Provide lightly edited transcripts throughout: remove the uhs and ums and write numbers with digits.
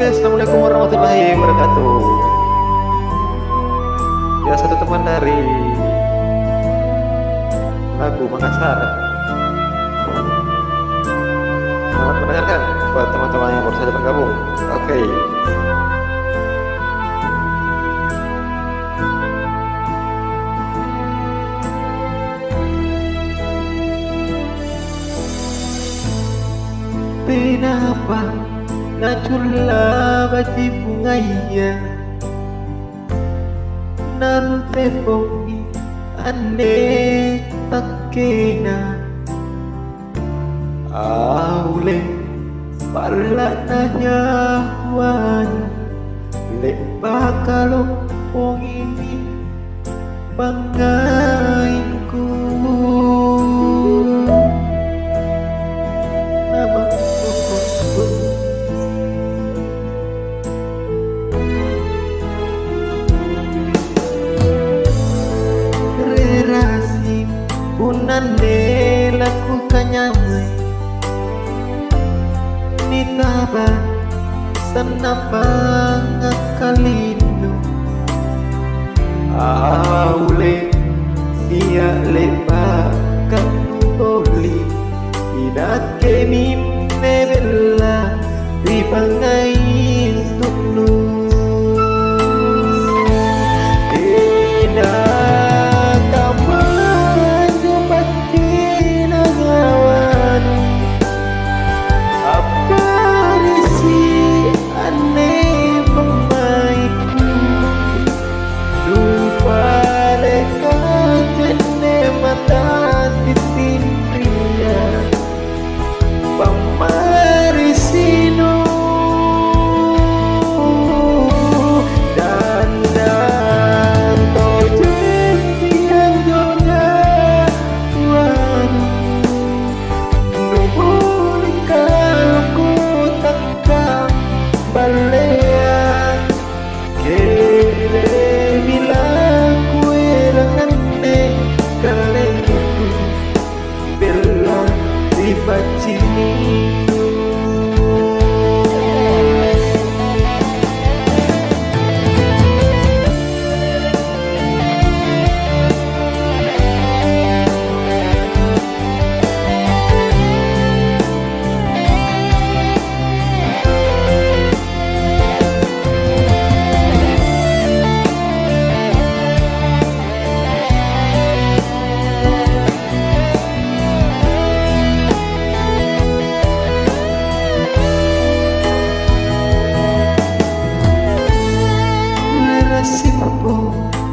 Oke, assalamualaikum warahmatullahi wabarakatuh. Ya, satu teman dari lagu Makassar. Selamat mendengarkan buat teman-teman yang baru saja bergabung. Oke. Kenapa naculah bati bungaya nante pongi ane takena aule pala nanya wan le bakalo pongi pangainku nama relasi unande lakukannya nitaba senapang akalino aule dia lepa kanuli idake mimne bella ripangai tuknu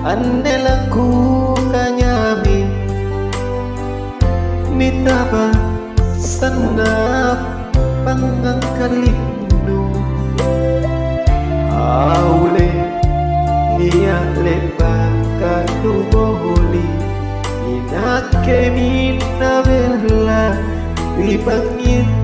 ande lakukannya nitaba sanap pangangkalindo aule dia lepa kanuholi inake minna bella ripangit